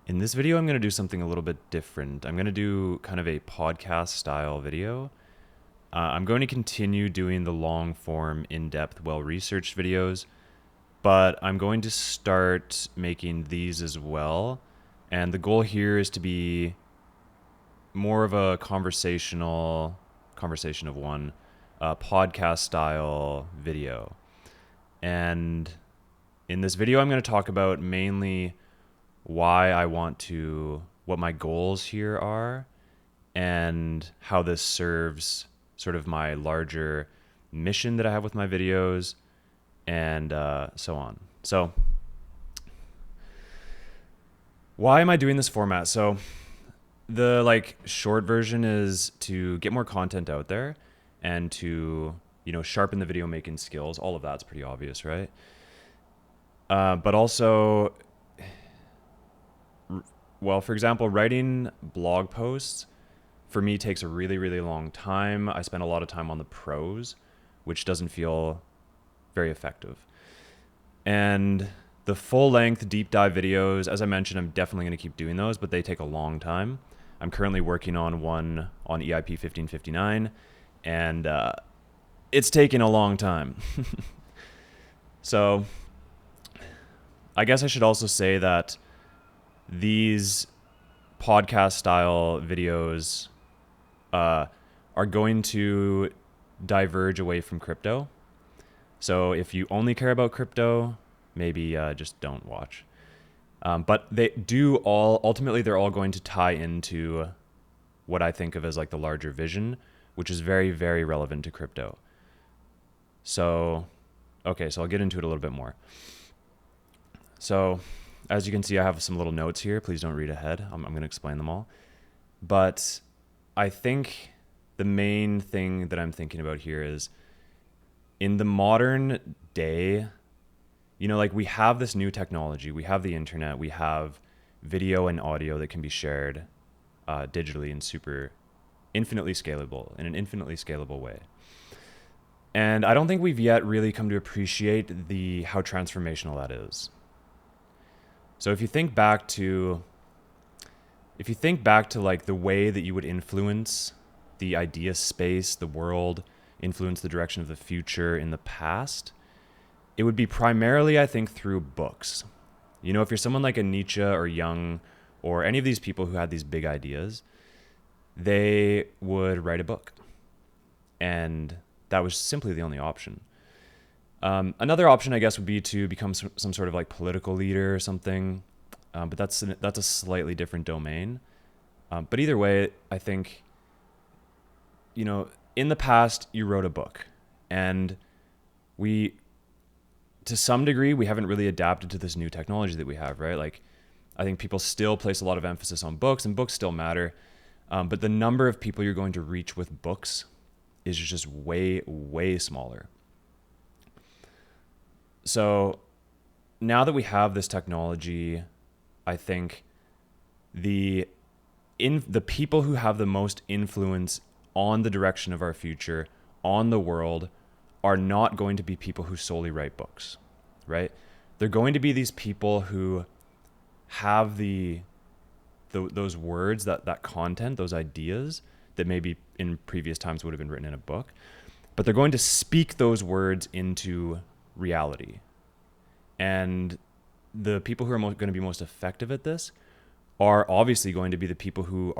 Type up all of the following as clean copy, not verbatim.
In this video, I'm going to do something a little bit different. I'm going to do kind of a podcast style video. I'm going to continue doing the long form, in-depth, well-researched videos, but I'm going to start making these as well. And the goal here is to be more of a conversation of one, podcast style video. And in this video, I'm going to talk about mainly what my goals here are, and how this serves sort of my larger mission that I have with my videos, and so on. So, why am I doing this format? So, the short version is to get more content out there and to sharpen the video making skills. All of that's pretty obvious, right? But also, well, for example, writing blog posts for me takes a really, really long time. I spend a lot of time on the prose, which doesn't feel very effective. And the full length deep dive videos, as I mentioned, I'm definitely going to keep doing those, but they take a long time. I'm currently working on one on EIP 1559, and it's taking a long time. So I guess I should also say that these podcast style videos are going to diverge away from crypto. So if you only care about crypto, maybe just don't watch. But they're all going to tie into what I think of as like the larger vision, which is very, very relevant to crypto. So I'll get into it a little bit more. So as you can see, I have some little notes here. Please don't read ahead. I'm going to explain them all. But I think the main thing that I'm thinking about here is, in the modern day, we have this new technology. We have the internet. We have video and audio that can be shared digitally and in an infinitely scalable way. And I don't think we've yet really come to appreciate how transformational that is. So if you think back to like the way that you would influence the idea space, the world, influence the direction of the future in the past, it would be primarily, I think, through books. If you're someone like a Nietzsche or Jung or any of these people who had these big ideas, they would write a book. And that was simply the only option. Another option, I guess, would be to become some sort of like political leader or something. But that's a slightly different domain. But either way, I think, in the past, you wrote a book. And to some degree, we haven't really adapted to this new technology that we have, right? Like, I think people still place a lot of emphasis on books, and books still matter. But the number of people you're going to reach with books is just way, way smaller. So now that we have this technology, I think the people who have the most influence on the direction of our future, on the world, are not going to be people who solely write books, right? They're going to be these people who have those words, that content, those ideas that maybe in previous times would have been written in a book, but they're going to speak those words into reality. And the people who are going to be most effective at this are obviously going to be the people who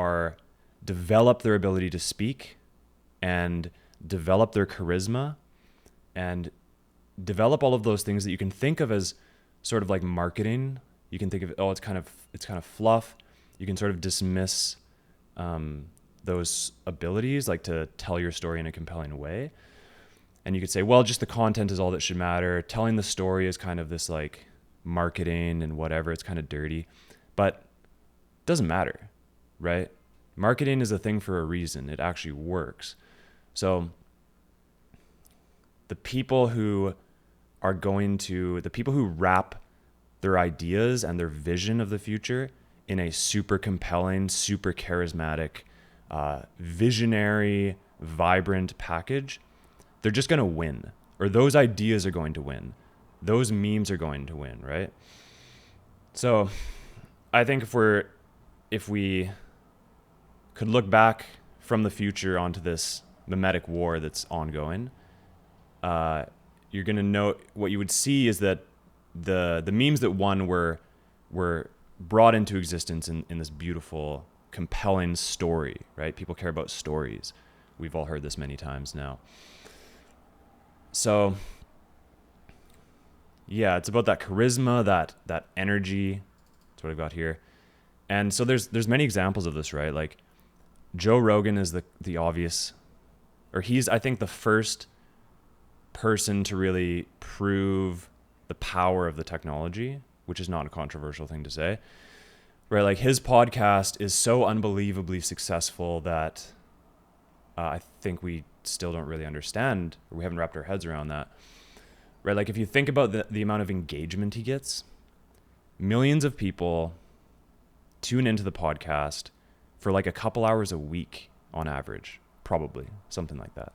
develop their ability to speak and develop their charisma and develop all of those things that you can think of as sort of like marketing. You can think of, it's kind of fluff. You can sort of dismiss those abilities, like to tell your story in a compelling way. And you could say, well, just the content is all that should matter. Telling the story is kind of this like marketing and whatever. It's kind of dirty, but it doesn't matter, right? Marketing is a thing for a reason. It actually works. So the people who wrap their ideas and their vision of the future in a super compelling, super charismatic, visionary, vibrant package, they're just going to win, or those ideas are going to win. Those memes are going to win, right? So I think if we could look back from the future onto this memetic war that's ongoing, you're gonna know what you would see is that the memes that won were brought into existence in this beautiful, compelling story, right? People care about stories. We've all heard this many times now. So yeah, it's about that charisma, that energy. That's what I've got here. And so there's many examples of this, right? Like Joe Rogan is the obvious, or he's, I think, the first person to really prove the power of the technology, which is not a controversial thing to say, right? Like his podcast is so unbelievably successful that I think we still don't really understand, or we haven't wrapped our heads around that, right? Like if you think about the amount of engagement he gets, millions of people tune into the podcast for like a couple hours a week on average, probably something like that.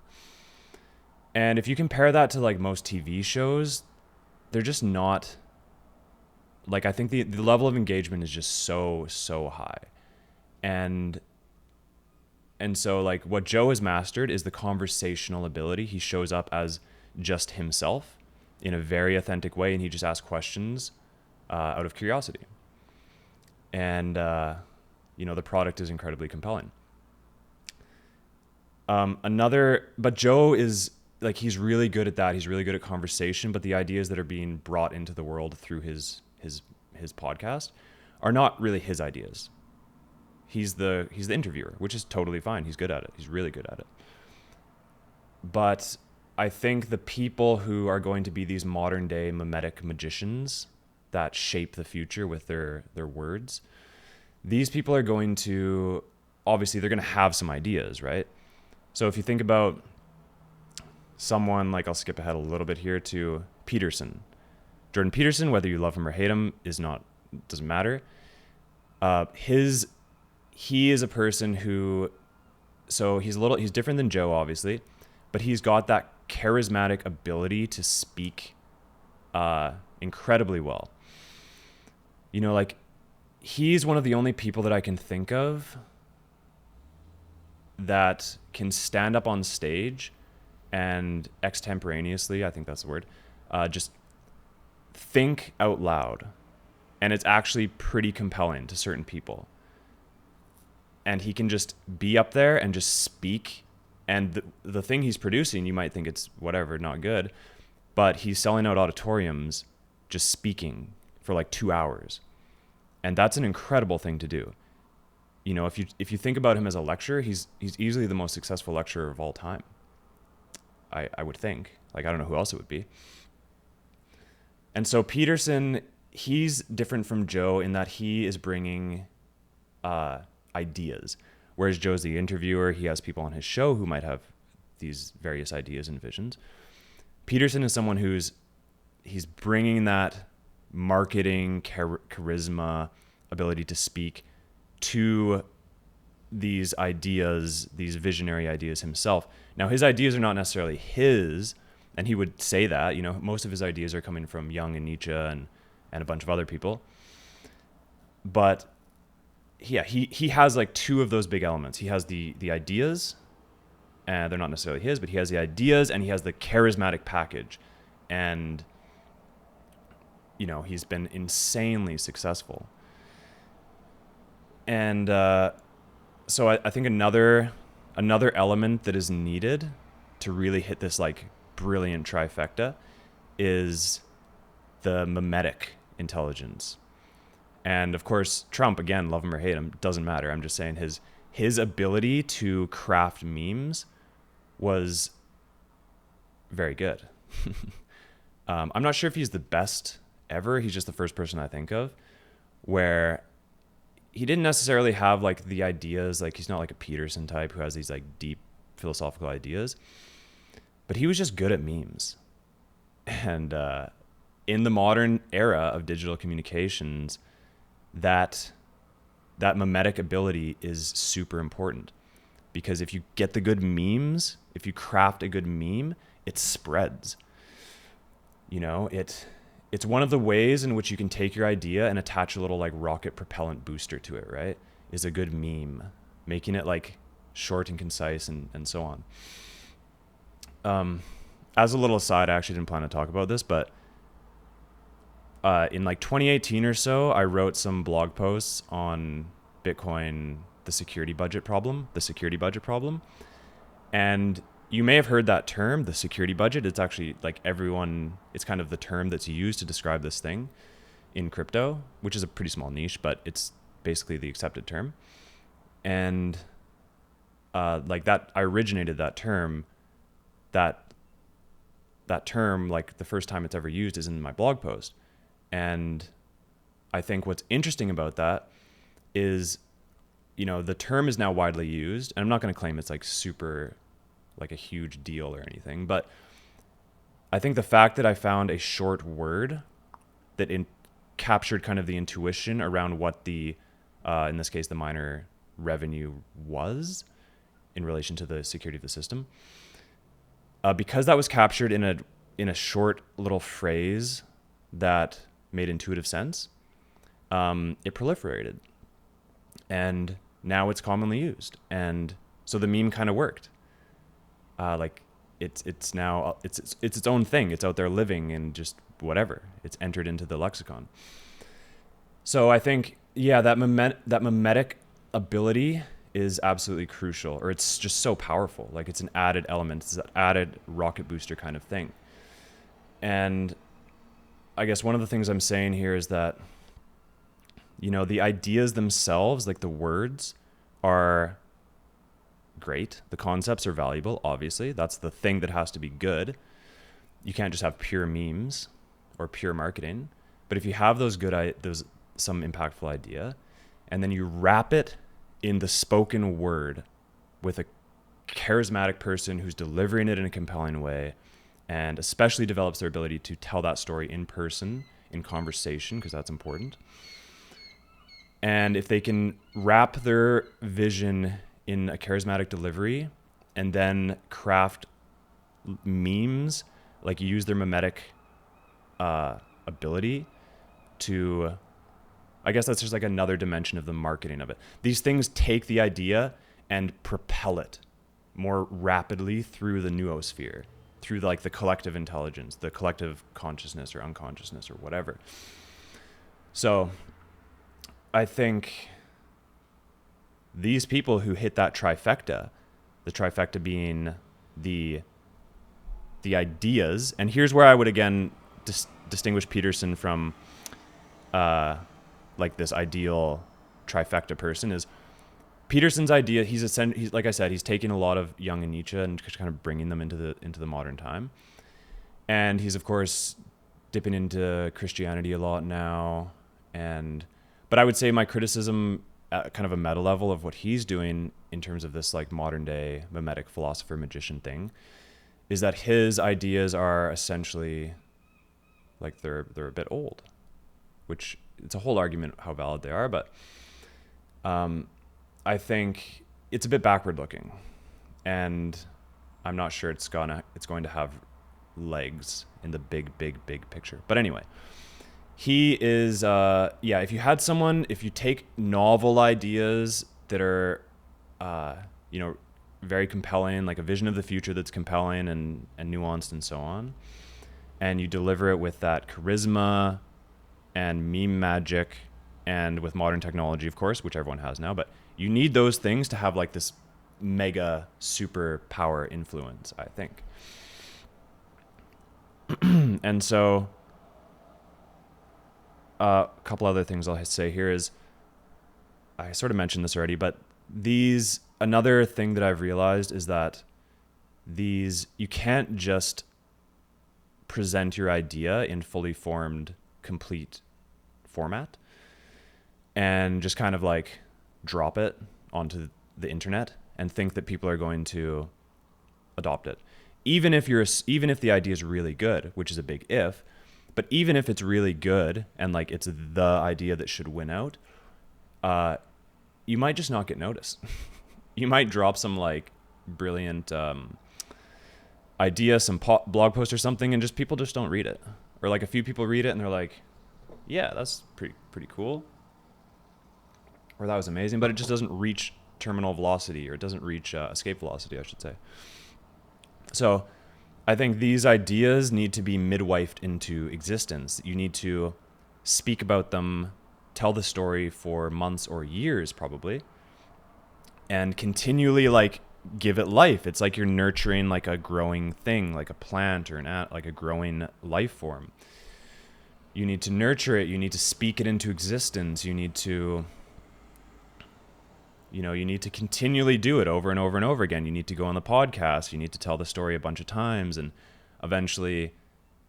And if you compare that to like most TV shows, they're just not, like, I think the level of engagement is just so high. And so like what Joe has mastered is the conversational ability. He shows up as just himself in a very authentic way, and he just asks questions out of curiosity. And the product is incredibly compelling. But Joe is like, he's really good at that. He's really good at conversation, but the ideas that are being brought into the world through his podcast are not really his ideas. He's the interviewer, which is totally fine. He's good at it. He's really good at it. But I think the people who are going to be these modern day memetic magicians that shape the future with their words, these people are going to, obviously they're going to have some ideas, right? So if you think about someone like, I'll skip ahead a little bit here to Peterson. Jordan Peterson, whether you love him or hate him, doesn't matter. He is a person who, so he's different than Joe, obviously, but he's got that charismatic ability to speak incredibly well. Like he's one of the only people that I can think of that can stand up on stage and extemporaneously, I think that's the word, just think out loud. And it's actually pretty compelling to certain people. And he can just be up there and just speak. And the thing he's producing, you might think it's whatever, not good, but he's selling out auditoriums just speaking for like 2 hours. And that's an incredible thing to do. If you think about him as a lecturer, he's easily the most successful lecturer of all time. I would think. Like, I don't know who else it would be. And so Peterson, he's different from Joe in that he is bringing ideas. Whereas Joe's the interviewer, he has people on his show who might have these various ideas and visions. Peterson is someone he's bringing that marketing, charisma, ability to speak to these ideas, these visionary ideas himself. Now, his ideas are not necessarily his, and he would say that, most of his ideas are coming from Jung and Nietzsche and a bunch of other people. But yeah, he has like two of those big elements. He has the ideas, and they're not necessarily his, but he has the ideas and he has the charismatic package. And, he's been insanely successful. And so I think another element that is needed to really hit this like brilliant trifecta is the memetic intelligence. And of course, Trump, again, love him or hate him, doesn't matter. I'm just saying his ability to craft memes was very good. I'm not sure if he's the best ever. He's just the first person I think of where he didn't necessarily have like the ideas, like he's not like a Peterson type who has these like deep philosophical ideas, but he was just good at memes. And in the modern era of digital communications, that memetic ability is super important, because if you get the good memes, if you craft a good meme, it spreads. it's one of the ways in which you can take your idea and attach a little like rocket propellant booster to it, right? Is a good meme, making it like short and concise and so on. As a little aside, I actually didn't plan to talk about this, but in like 2018 or so, I wrote some blog posts on Bitcoin, the security budget problem. And you may have heard that term, the security budget. It's actually like it's kind of the term that's used to describe this thing in crypto, which is a pretty small niche, but it's basically the accepted term. And like that, I originated that term. That term, like the first time it's ever used is in my blog post. And I think what's interesting about that is, the term is now widely used, and I'm not going to claim it's like super, like a huge deal or anything, but I think the fact that I found a short word that captured kind of the intuition around what in this case, the miner revenue was in relation to the security of the system, because that was captured in a short little phrase that made intuitive sense, it proliferated, and now it's commonly used, and so the meme kind of worked. Like it's now it's its own thing. It's out there living, and just whatever, it's entered into the lexicon. So I think that memetic ability is absolutely crucial, or it's just so powerful. Like it's an added element, it's an added rocket booster kind of thing. And I guess one of the things I'm saying here is that, the ideas themselves, like the words, are great. The concepts are valuable, obviously. That's the thing that has to be good. You can't just have pure memes or pure marketing. But if you have some impactful idea, and then you wrap it in the spoken word with a charismatic person who's delivering it in a compelling way, and especially develops their ability to tell that story in person, in conversation, because that's important. And if they can wrap their vision in a charismatic delivery and then craft memes, like use their memetic ability to, I guess that's just like another dimension of the marketing of it. These things take the idea and propel it more rapidly through the noosphere, through like the collective intelligence, the collective consciousness or unconsciousness or whatever. So I think these people who hit that trifecta, the trifecta being the ideas, and here's where I would again distinguish Peterson from like this ideal trifecta person, is Peterson's idea. He's like I said, he's taking a lot of Jung and Nietzsche and just kind of bringing them into the modern time, and he's of course dipping into Christianity a lot now. But I would say my criticism at kind of a meta level of what he's doing in terms of this like modern day memetic philosopher magician thing is that his ideas are essentially like they're a bit old, which it's a whole argument how valid they are, but I think it's a bit backward looking, and I'm not sure it's going to have legs in the big picture. But anyway, he is if you take novel ideas that are very compelling, like a vision of the future that's compelling and nuanced and so on, and you deliver it with that charisma and meme magic and with modern technology, of course, which everyone has now, but you need those things to have like this mega super power influence, I think. And so a couple other things I'll say here is, I sort of mentioned this already, but another thing that I've realized is that you can't just present your idea in fully formed, complete format and just kind of like drop it onto the internet and think that people are going to adopt it. Even if the idea is really good, which is a big if, but even if it's really good and like it's the idea that should win out, you might just not get noticed. You might drop some like brilliant idea, some blog post or something, and people just don't read it. or like a few people read it and they're like, yeah, that's pretty cool, or that was amazing, but it just doesn't reach terminal velocity, or it doesn't reach escape velocity, I should say. So I think these ideas need to be midwifed into existence. You need to speak about them, tell the story for months or years probably, and continually like give it life. It's like you're nurturing like a growing thing, like a plant or like a growing life form. You need to nurture it. You need to speak it into existence. You need to continually do it over and over and over again. You need to go on the podcast. You need to tell the story a bunch of times. And eventually,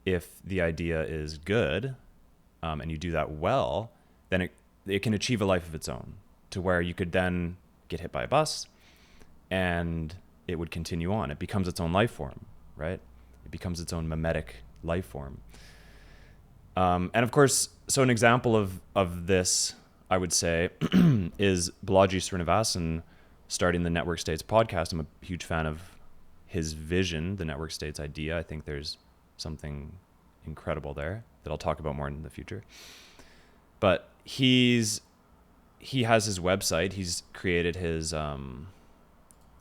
if the idea is good, and you do that well, then it can achieve a life of its own, to where you could then get hit by a bus and it would continue on. It becomes its own life form, right? It becomes its own memetic life form. And of course, so an example of this, I would say, is Balaji Srinivasan starting the Network States podcast. I'm a huge fan of his vision, the Network States idea. I think there's something incredible there that I'll talk about more in the future. But he has his website. He's created his,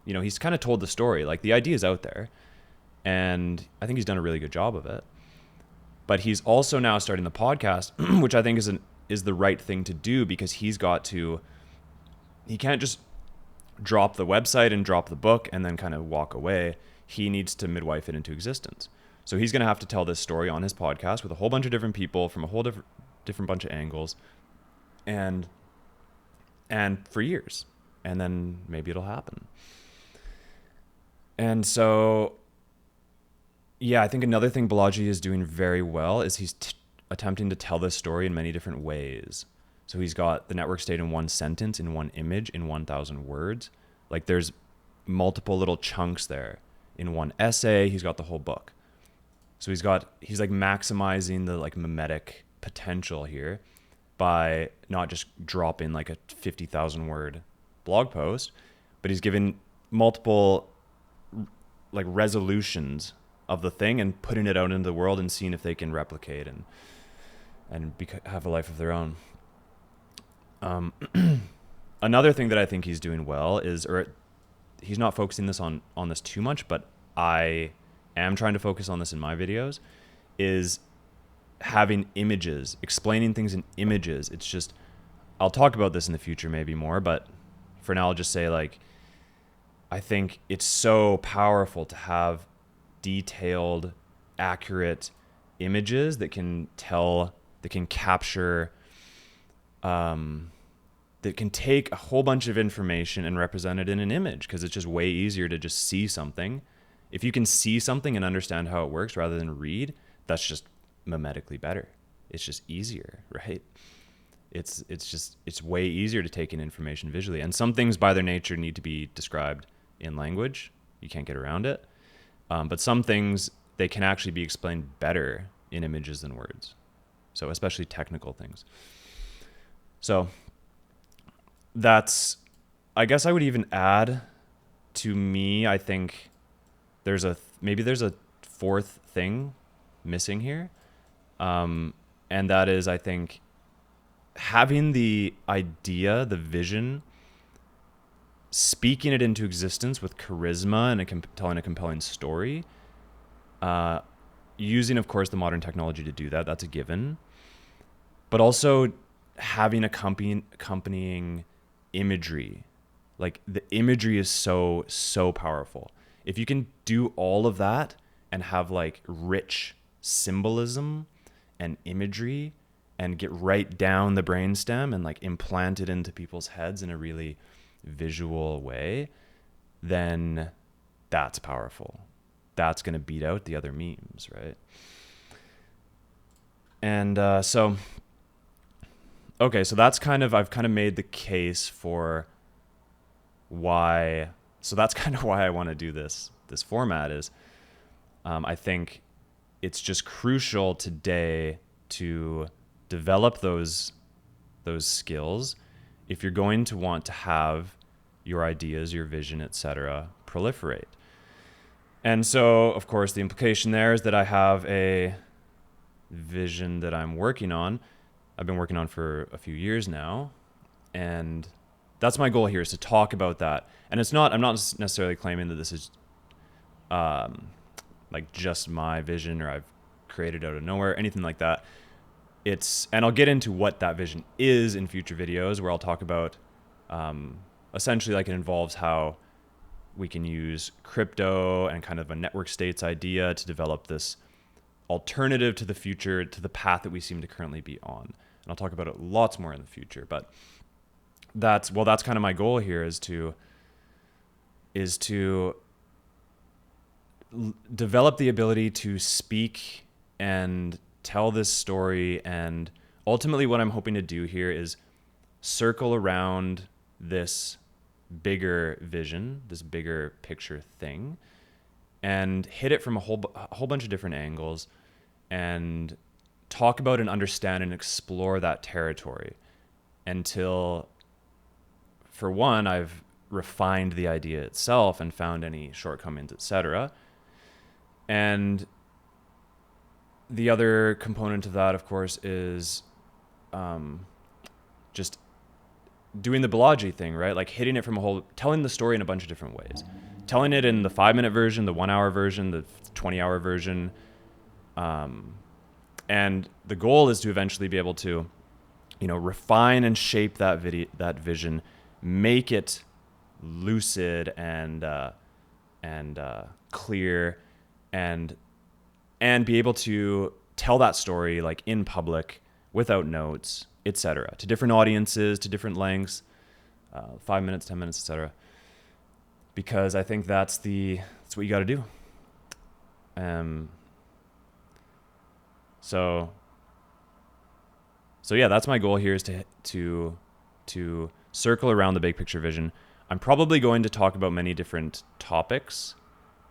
he's kind of told the story. Like, the idea is out there, and I think he's done a really good job of it. But he's also now starting the podcast, which I think is the right thing to do, because he can't just drop the website and drop the book and then kind of walk away. He needs to midwife it into existence. So he's going to have to tell this story on his podcast with a whole bunch of different people from a whole different bunch of angles, and for years, and then maybe it'll happen. And so, yeah, I think another thing Balaji is doing very well is he's attempting to tell this story in many different ways. So he's got the network state in one sentence, in one image, in 1,000 words. Like, there's multiple little chunks there. In one essay, he's got the whole book. So he's like maximizing the like memetic potential here by not just dropping like a 50,000 word blog post, but he's given multiple like resolutions of the thing and putting it out into the world and seeing if they can replicate and have a life of their own. Another thing that I think he's doing well is, or he's not focusing this on this too much, but I am trying to focus on this in my videos, is having images, explaining things in images. It's just, I'll talk about this in the future maybe more, but for now I'll just say, like, I think it's so powerful to have detailed, accurate images that can capture, that can take a whole bunch of information and represent it in an image, because it's just way easier to just see something. If you can see something and understand how it works rather than read, that's just memetically better. It's just easier, right? It's way easier to take in information visually. And some things by their nature need to be described in language. You can't get around it. But some things, they can actually be explained better in images than words. So especially technical things. So I guess I would even add, to me, I think there's a fourth thing missing here. And that is, I think, having the idea, the vision, speaking it into existence with charisma and telling a compelling story, using, of course, the modern technology to do that. That's a given. But also having accompanying imagery. Like, the imagery is so powerful. If you can do all of that and have like rich symbolism and imagery and get right down the brainstem and like implant it into people's heads in a really visual way, then that's powerful. That's going to beat out the other memes, right? And so that's I've kind of made the case for why. So that's kind of why I want to do this format is, I think it's just crucial today to develop those skills if you're going to want to have your ideas, your vision, etc., proliferate. And so, of course, the implication there is that I have a vision that I'm working on, I've been working on for a few years now. And that's my goal here, is to talk about that. And I'm not necessarily claiming that this is like just my vision, or I've created out of nowhere, anything like that. And I'll get into what that vision is in future videos, where I'll talk about essentially, like, it involves how we can use crypto and kind of a network states idea to develop this alternative to the future, to the path that we seem to currently be on. And I'll talk about it lots more in the future, but that's kind of my goal here, is to develop the ability to speak and tell this story. And ultimately what I'm hoping to do here is circle around this bigger vision, this bigger picture thing, and hit it from a whole bunch of different angles, and talk about and understand and explore that territory until, for one, I've refined the idea itself and found any shortcomings, etc. And the other component of that, of course, is just doing the Balaji thing, right? Like hitting it from telling the story in a bunch of different ways. Telling it in the 5-minute version, the 1-hour version, the 20-hour version. And the goal is to eventually be able to, refine and shape that vision, make it lucid and clear, and be able to tell that story, like, in public, without notes, etc., to different audiences, to different lengths, 5 minutes, 10 minutes, etc. Because I think that's what you got to do. So yeah, that's my goal here, is to circle around the big picture vision. I'm probably going to talk about many different topics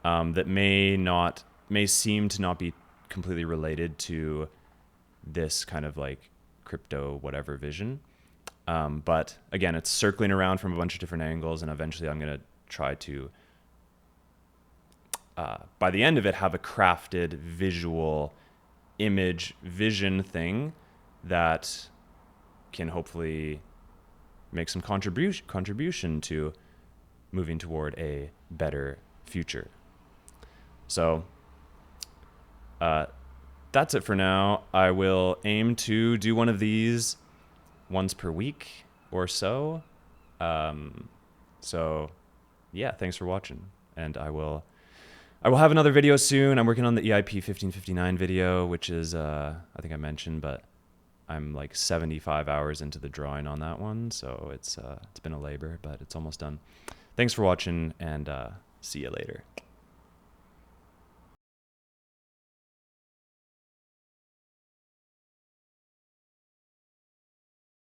that may seem to not be completely related to this kind of like crypto whatever vision. But again, it's circling around from a bunch of different angles, and eventually I'm going to try to, by the end of it, have a crafted visual vision thing that can hopefully make some contribution to moving toward a better future. So that's it for now. I will aim to do one of these once per week or so. So yeah, thanks for watching, and I will have another video soon. I'm working on the EIP 1559 video, which is, I think I mentioned, but I'm like 75 hours into the drawing on that one. So it's been a labor, but it's almost done. Thanks for watching, and see you later.